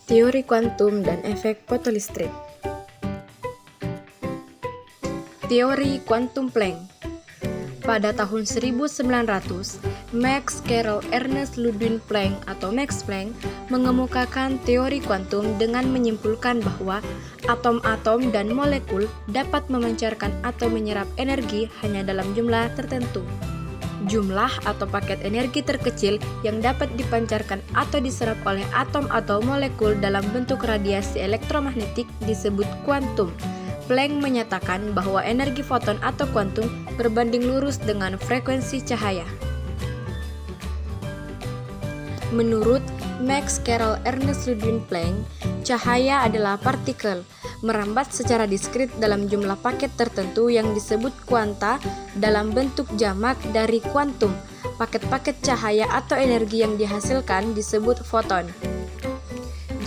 Teori kuantum dan efek fotolistrik. Teori kuantum Planck. Pada tahun 1900, Max Carroll Ernest Ludwig Planck atau Max Planck mengemukakan teori kuantum dengan menyimpulkan bahwa atom-atom dan molekul dapat memancarkan atau menyerap energi hanya dalam jumlah tertentu. Jumlah atau paket energi terkecil yang dapat dipancarkan atau diserap oleh atom atau molekul dalam bentuk radiasi elektromagnetik disebut kuantum. Planck menyatakan bahwa energi foton atau kuantum berbanding lurus dengan frekuensi cahaya. Menurut Max Carroll Ernest Ludwig Planck, cahaya adalah partikel merambat secara diskrit dalam jumlah paket tertentu yang disebut kuanta dalam bentuk jamak dari kuantum. Paket-paket cahaya atau energi yang dihasilkan disebut foton.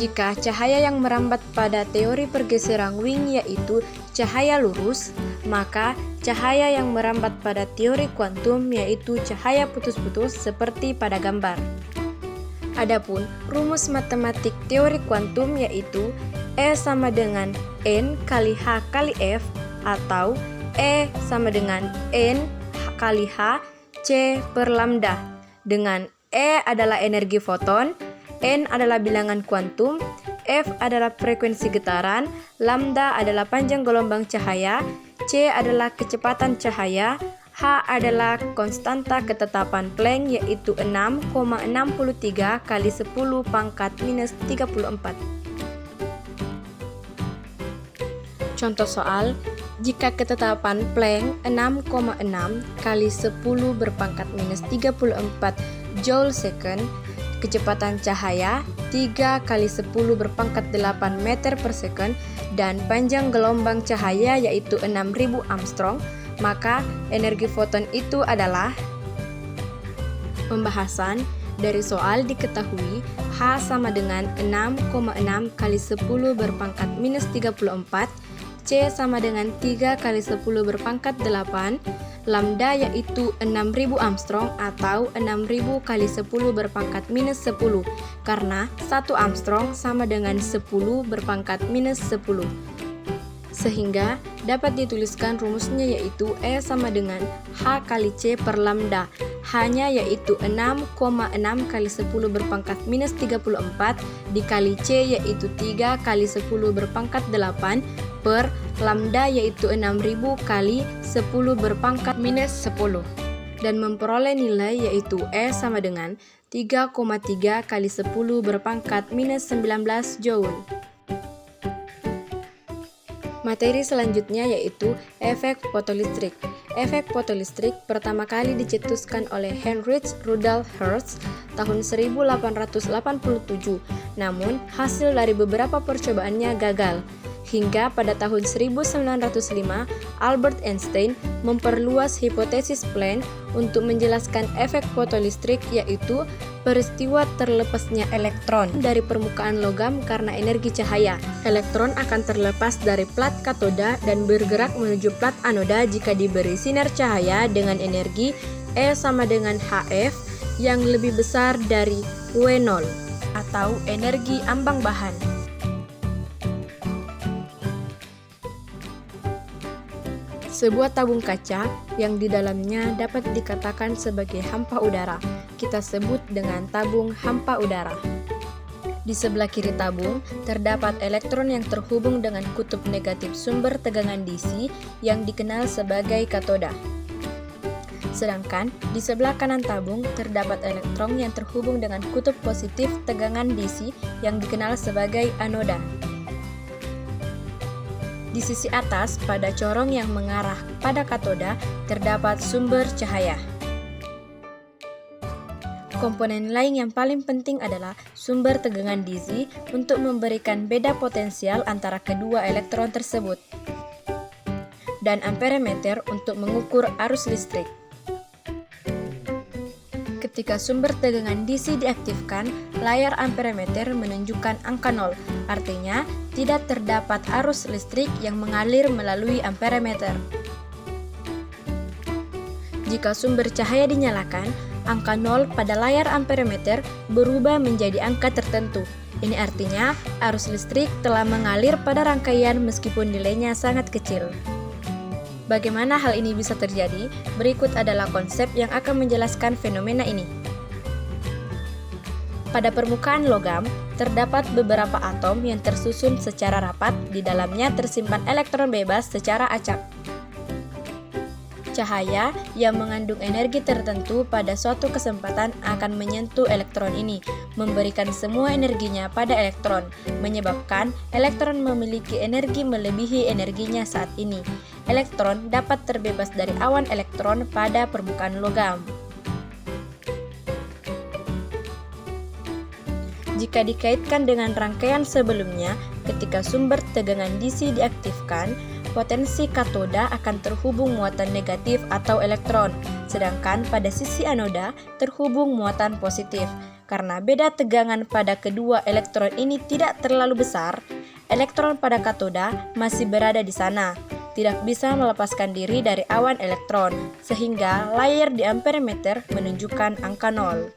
Jika cahaya yang merambat pada teori pergeseran Wing yaitu cahaya lurus, maka cahaya yang merambat pada teori kuantum yaitu cahaya putus-putus seperti pada gambar. Adapun rumus matematik teori kuantum yaitu E sama dengan N kali H kali F atau E sama dengan N kali H C per lambda, dengan E adalah energi foton, N adalah bilangan kuantum, F adalah frekuensi getaran, lambda adalah panjang gelombang cahaya, C adalah kecepatan cahaya, H adalah konstanta ketetapan Planck yaitu 6,63 kali 10 pangkat minus 34. Contoh soal, jika ketetapan Planck 6,6 kali 10 berpangkat minus 34 joule second, kecepatan cahaya 3 kali 10 berpangkat 8 meter per second, dan panjang gelombang cahaya yaitu 6000 Armstrong, maka energi foton itu adalah. Pembahasan dari soal diketahui H sama dengan 6,6 kali 10 berpangkat minus 34, C sama dengan 3 kali 10 berpangkat 8, lambda yaitu 6000 Armstrong atau 6000 kali 10 berpangkat minus 10, karena 1 Armstrong sama dengan 10 berpangkat minus 10. Sehingga dapat dituliskan rumusnya yaitu E sama dengan H kali C per lambda. H-nya yaitu 6,6 kali 10 berpangkat minus 34 dikali C yaitu 3 kali 10 berpangkat 8 per lambda yaitu 6000 kali 10 berpangkat minus 10. Dan memperoleh nilai yaitu E sama dengan 3,3 kali 10 berpangkat minus 19 joule. Materi selanjutnya yaitu efek fotolistrik. Efek fotolistrik pertama kali dicetuskan oleh Heinrich Rudolf Hertz tahun 1887. Namun, hasil dari beberapa percobaannya gagal. Hingga pada tahun 1905, Albert Einstein memperluas hipotesis Planck untuk menjelaskan efek fotolistrik yaitu peristiwa terlepasnya elektron dari permukaan logam karena energi cahaya. Elektron akan terlepas dari plat katoda dan bergerak menuju plat anoda jika diberi sinar cahaya dengan energi E sama dengan HF yang lebih besar dari W0 atau energi ambang bahan. Sebuah tabung kaca yang di dalamnya dapat dikatakan sebagai hampa udara, kita sebut dengan tabung hampa udara. Di sebelah kiri tabung terdapat elektron yang terhubung dengan kutub negatif sumber tegangan DC yang dikenal sebagai katoda. Sedangkan di sebelah kanan tabung terdapat elektron yang terhubung dengan kutub positif tegangan DC yang dikenal sebagai anoda. Di sisi atas, pada corong yang mengarah pada katoda, terdapat sumber cahaya. Komponen lain yang paling penting adalah sumber tegangan DC untuk memberikan beda potensial antara kedua elektron tersebut, dan amperemeter untuk mengukur arus listrik. Ketika sumber tegangan DC diaktifkan, layar amperemeter menunjukkan angka 0, artinya tidak terdapat arus listrik yang mengalir melalui amperemeter. Jika sumber cahaya dinyalakan, angka 0 pada layar amperemeter berubah menjadi angka tertentu. Ini artinya arus listrik telah mengalir pada rangkaian meskipun nilainya sangat kecil. Bagaimana hal ini bisa terjadi? Berikut adalah konsep yang akan menjelaskan fenomena ini. Pada permukaan logam, terdapat beberapa atom yang tersusun secara rapat, di dalamnya tersimpan elektron bebas secara acak. Cahaya yang mengandung energi tertentu pada suatu kesempatan akan menyentuh elektron ini, memberikan semua energinya pada elektron, menyebabkan elektron memiliki energi melebihi energinya saat ini. Elektron dapat terbebas dari awan elektron pada permukaan logam. Jika dikaitkan dengan rangkaian sebelumnya, ketika sumber tegangan DC diaktifkan, potensi katoda akan terhubung muatan negatif atau elektron, sedangkan pada sisi anoda terhubung muatan positif. Karena beda tegangan pada kedua elektron ini tidak terlalu besar, elektron pada katoda masih berada di sana, tidak bisa melepaskan diri dari awan elektron, sehingga layar di amperemeter menunjukkan angka 0.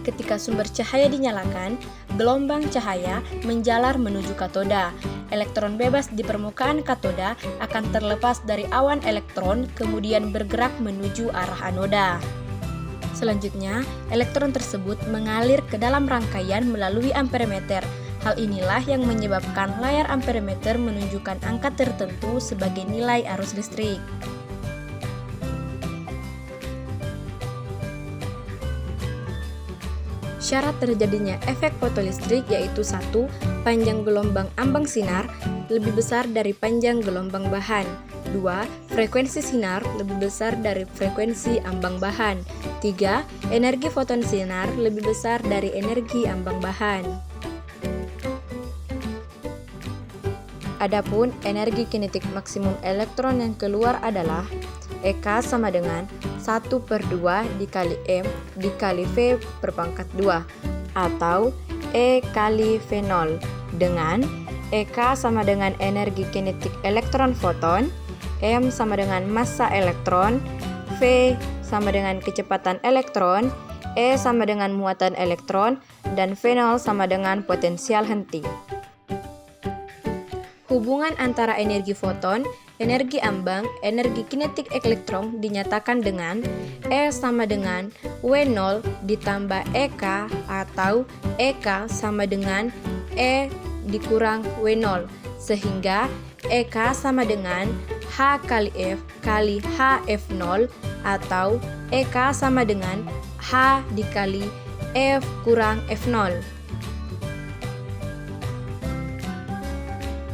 Ketika sumber cahaya dinyalakan, gelombang cahaya menjalar menuju katoda. Elektron bebas di permukaan katoda akan terlepas dari awan elektron, kemudian bergerak menuju arah anoda. Selanjutnya, elektron tersebut mengalir ke dalam rangkaian melalui amperemeter. Hal inilah yang menyebabkan layar amperemeter menunjukkan angka tertentu sebagai nilai arus listrik. Syarat terjadinya efek fotolistrik yaitu 1. Panjang gelombang ambang sinar lebih besar dari panjang gelombang bahan. 2. Frekuensi sinar lebih besar dari frekuensi ambang bahan. 3. Energi foton sinar lebih besar dari energi ambang bahan. Adapun energi kinetik maksimum elektron yang keluar adalah EK sama dengan 1/2 dikali M dikali V per pangkat 2 atau E kali V0 dengan EK sama dengan energi kinetik elektron foton, M sama dengan massa elektron, V sama dengan kecepatan elektron, E sama dengan muatan elektron, dan V0 sama dengan potensial henti. Hubungan antara energi foton, energi ambang, energi kinetik elektron dinyatakan dengan E sama dengan W0 ditambah EK atau EK sama dengan E dikurang W0, sehingga EK sama dengan H kali F kali HF0 atau EK sama dengan H dikali F kurang F0.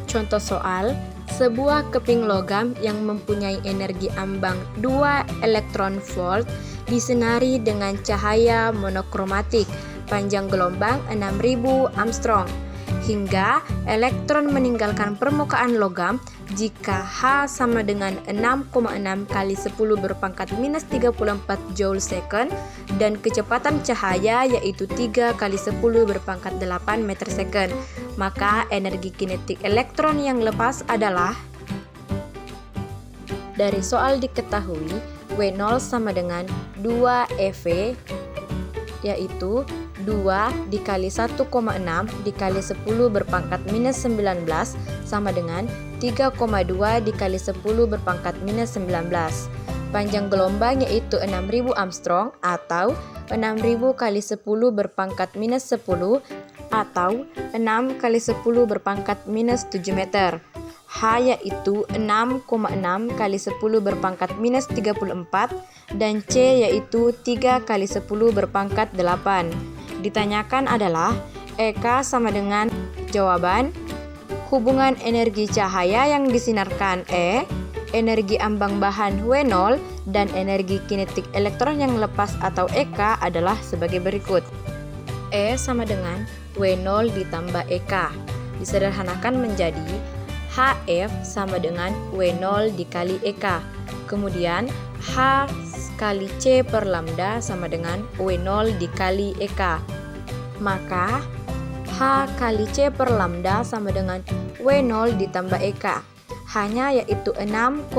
Contoh soal, sebuah keping logam yang mempunyai energi ambang 2 elektron volt disinari dengan cahaya monokromatik panjang gelombang 6000 Armstrong hingga elektron meninggalkan permukaan logam jika H sama dengan 6,6 kali 10 berpangkat minus 34 joule second dan kecepatan cahaya yaitu 3 kali 10 berpangkat 8 meter second. Maka energi kinetik elektron yang lepas adalah, dari soal diketahui W0 sama dengan 2 EV yaitu 2 dikali 1,6 dikali 10 berpangkat minus 19 sama dengan 3,2 dikali 10 berpangkat minus 19. Panjang gelombang yaitu 6000 Armstrong atau 6000 kali 10 berpangkat minus 10 atau 6 kali 10 berpangkat minus 7 meter. H yaitu 6,6 kali 10 berpangkat minus 34 dan C yaitu 3 kali 10 berpangkat 8. Ditanyakan adalah EK sama dengan jawaban hubungan energi cahaya yang disinarkan E, energi ambang bahan W0, dan energi kinetik elektron yang lepas atau EK adalah sebagai berikut. E sama dengan W0 ditambah EK. Disederhanakan menjadi HF sama dengan W0 dikali EK. Kemudian H kali C per lambda sama dengan W0 dikali EK. Maka H kali C per lambda sama dengan W0 ditambah EK. hanya yaitu 6,6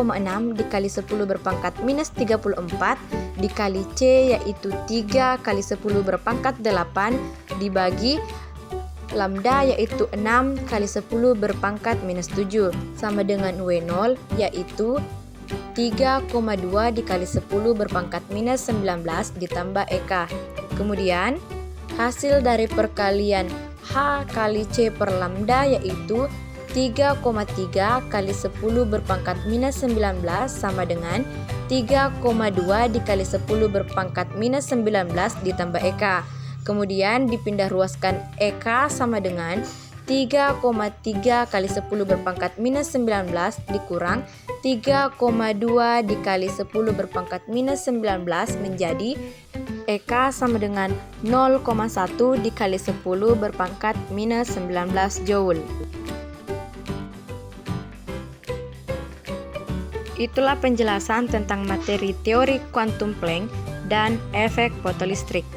dikali 10 berpangkat minus 34 dikali C yaitu 3 kali 10 berpangkat 8 dibagi lambda yaitu 6 kali 10 berpangkat minus 7 sama dengan W0 yaitu 3,2 dikali 10 berpangkat minus 19 ditambah EK. Kemudian hasil dari perkalian H kali C per lambda yaitu 3,3 kali 10 berpangkat minus 19 sama dengan 3,2 dikali 10 berpangkat minus 19 ditambah EK. Kemudian dipindah ruaskan EK sama dengan 3,3 kali 10 berpangkat minus 19 dikurang 3,2 dikali 10 berpangkat minus 19 menjadi EK sama dengan 0,1 dikali 10 berpangkat minus 19 Joule. Itulah penjelasan tentang materi teori kuantum Planck dan efek fotolistrik.